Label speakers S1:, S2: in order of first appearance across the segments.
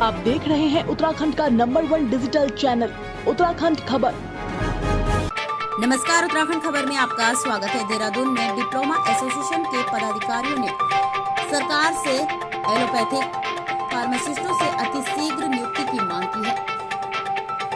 S1: आप देख रहे हैं उत्तराखंड का नंबर 1 डिजिटल चैनल उत्तराखंड खबर।
S2: नमस्कार, उत्तराखंड खबर में आपका स्वागत है। देहरादून में डिप्लोमा एसोसिएशन के पदाधिकारियों ने सरकार से एलोपैथिक फार्मासिस्टों से अतिशीघ्र नियुक्ति की मांग की है।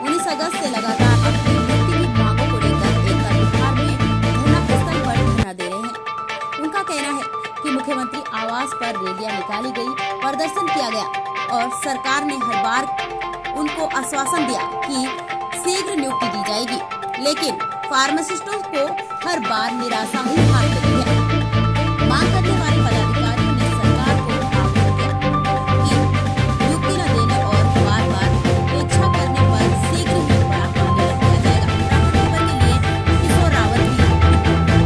S2: 19 अगस्त से लगातार अपनी नियुक्ति की मांगों को लेकर एकता बिहार में धरना स्थल पर धरना दे रहे हैं। उनका कहना है कि मुख्यमंत्री आवास पर रैलियां निकाली गई, प्रदर्शन किया गया और सरकार ने हर बार उनको आश्वासन दिया कि शीघ्र नियुक्ति दी जाएगी, लेकिन फार्मासिस्टों को हर बार निराशा ही हाथ लगी है। मांग करने वाले पदाधिकारियों ने सरकार को आग्रह किया कि नियुक्ति न देने और बार-बार उपेक्षा करने पर शीघ्र ही बड़ा आंदोलन किया जाएगा। उत्तराखंड खबर के लिए किशोर रावत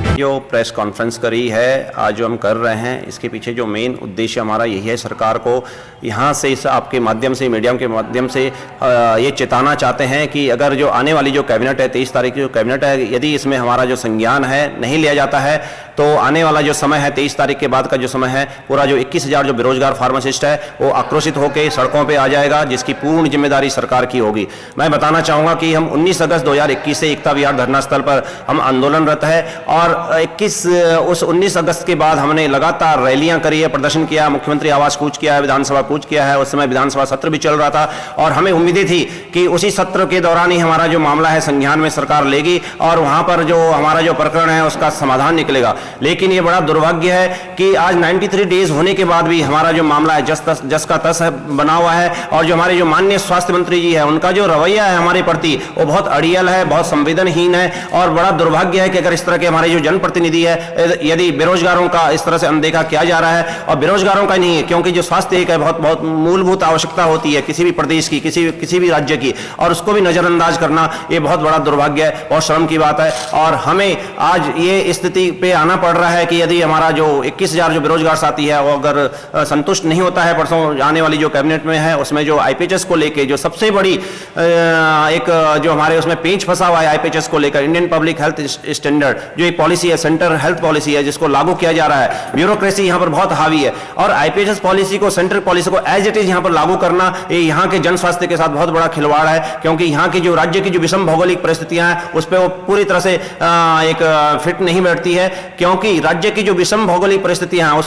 S2: भी।
S3: जो प्रेस कॉन्फ्रेंस करी है आज जो हम कर रहे हैं, इसके पीछे जो मेन उद्देश्य हमारा यही है, सरकार को यहाँ से इस आपके माध्यम से, मीडिया के माध्यम से ये चेताना चाहते हैं कि अगर जो आने वाली जो कैबिनेट है, 23 तारीख की जो कैबिनेट है, यदि इसमें हमारा जो संज्ञान है नहीं लिया जाता है तो आने वाला जो समय है, 23 तारीख के बाद का जो समय है, पूरा जो 21,000 जो बेरोजगार फार्मासिस्ट है वो आक्रोशित होकर सड़कों पर आ जाएगा, जिसकी पूर्ण जिम्मेदारी सरकार की होगी। मैं बताना चाहूँगा कि हम 19 अगस्त 2021 से एकता विहार धरना स्थल पर हम आंदोलनरत है और 19 अगस्त के बाद हमने लगातार रैलियां करी है, प्रदर्शन किया, मुख्यमंत्री आवास कूच किया है, विधानसभा कूच किया है। उस समय विधानसभा सत्र भी चल रहा था और हमें उम्मीदें थी कि उसी सत्र के दौरान ही हमारा जो मामला है संज्ञान में सरकार लेगी और वहां पर जो हमारा जो प्रकरण है उसका समाधान निकलेगा। लेकिन ये बड़ा दुर्भाग्य है कि आज 93 डेज होने के बाद भी हमारा जो मामला है जस का तस बना हुआ है और जो हमारे जो माननीय स्वास्थ्य मंत्री जी है उनका जो रवैया है हमारे प्रति वो बहुत अड़ियल है, बहुत संवेदनहीन है और बड़ा दुर्भाग्य है कि अगर इस तरह के हमारे जो जनप्रतिनिधि है, यदि बेरोजगारों का इस तरह से अनदेखा किया जा रहा है, और बेरोजगारों का नहीं है क्योंकि जो स्वास्थ्य एक है बहुत मूलभूत आवश्यकता होती है किसी भी प्रदेश की, किसी भी राज्य की, और उसको भी नजरअंदाज करना ये बहुत बड़ा दुर्भाग्य है, बहुत शर्म की बात है। और हमें आज ये स्थिति पे आना पड़ रहा है कि यदि हमारा जो 21,000 जो बेरोजगार साथी है वो अगर संतुष्ट नहीं होता है, परसों आने वाली जो कैबिनेट में है उसमें जो आईपीएचएस को लेके जो सबसे बड़ी एक जो हमारे उसमें पेंच फंसा हुआ है आईपीएचएस को लेकर, इंडियन पब्लिक हेल्थ स्टैंडर्ड जो एक पॉलिसी है, सेंटर हेल्थ पॉलिसी है, जिसको लागू किया जा रहा है, ब्यूरोक्रेसी यहाँ पर बहुत हावी है और आईपीएचएस पॉलिसी को, सेंट्रल पॉलिसी को एज इट इज यहाँ पर लागू करना ये यहाँ के जन स्वास्थ्य के साथ बहुत बड़ा खिलवाड़ है, क्योंकि यहाँ की जो राज्य की जो विषम भौगोलिक परिस्थितियां हैं उस पर वो पूरी तरह से एक फिट नहीं बैठती है, क्योंकि राज्य की जो विषम भौगोलिक परिस्थितियां हैं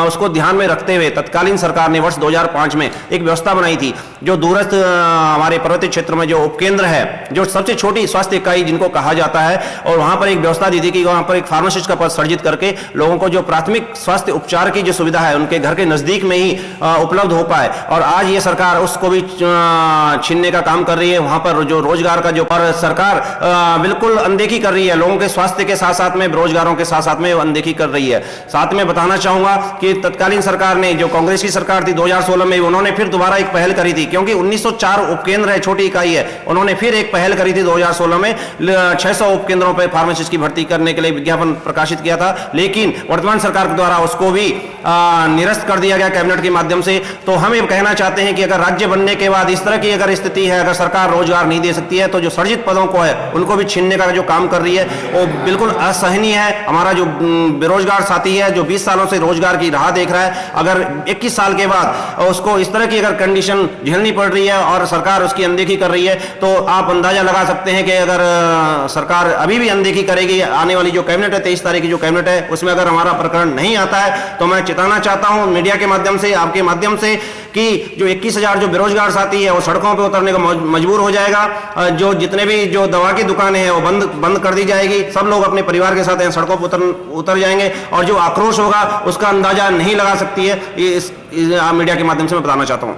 S3: उसको ध्यान में रखते हुए तत्कालीन सरकार ने वर्ष 2005 में एक व्यवस्था बनाई थी, जो दूरस्थ हमारे पर्वतीय क्षेत्र में जो उपकेंद्र है, जो सबसे छोटी स्वास्थ्य इकाई जिनको कहा जाता है, और वहां पर एक व्यवस्था दी थी कि वहां पर एक फार्मासिस्ट का पद सर्जित करके लोगों को जो प्राथमिक स्वास्थ्य उपचार की जो सुविधा है उनके घर के नजदीक में ही उपलब्ध हो पाए। और आज ये सरकार उसको भी छीनने का काम कर रही है। वहां पर जो रोजगार का जो पर सरकार बिल्कुल अनदेखी कर रही है, लोगों के स्वास्थ्य के साथ साथ में बेरोजगारों के साथ साथ में अनदेखी कर रही है। साथ में बताना चाहूंगा कि तत्कालीन सरकार ने, जो कांग्रेस की सरकार थी 2016 में, उन्होंने फिर दोबारा एक पहल करी थी, क्योंकि 1904 उपकेंद्र है, छोटी इकाई है, उन्होंने फिर एक पहल करी थी 2016 में 600 उपकेंद्रों पर फार्मासिस्ट की भर्ती करने के लिए विज्ञापन प्रकाशित किया था, लेकिन वर्तमान सरकार के द्वारा उसको भी निरस्त कर दिया गया कैबिनेट के माध्यम से। तो हम ये कहना चाहते हैं कि अगर राज्य बनने के बाद इस तरह की अगर स्थिति है, अगर सरकार रोजगार नहीं दे सकती है, तो जो सर्जित पदों को है उनको भी छीनने का जो काम कर रही है वो बिल्कुल असहनीय है। हमारा जो बेरोजगार साथी है, जो 20 सालों से रोजगार की राह देख रहा है, अगर 21 साल के बाद उसको इस तरह की अगर कंडीशन झेलनी पड़ रही है और सरकार उसकी अनदेखी कर रही है, तो आप अंदाजा लगा सकते हैं कि अगर सरकार अभी भी अनदेखी करेगी, आने वाली जो कैबिनेट है 23 तारीख की जो कैबिनेट है उसमें अगर हमारा प्रकरण नहीं आता है, तो मैं चेताना चाहता हूं मीडिया के माध्यम से, आपके माध्यम से, कि जो 21,000 जो बेरोजगार साथी है वो सड़कों पे उतरने को मजबूर हो जाएगा। जो जितने भी जो दवा की दुकानें हैं वो बंद कर दी जाएगी, सब लोग अपने परिवार के साथ सड़कों पर उतर जाएंगे और जो आक्रोश होगा उसका अंदाजा नहीं लगा सकती है। ये इस मीडिया के माध्यम से मैं बताना चाहता हूं।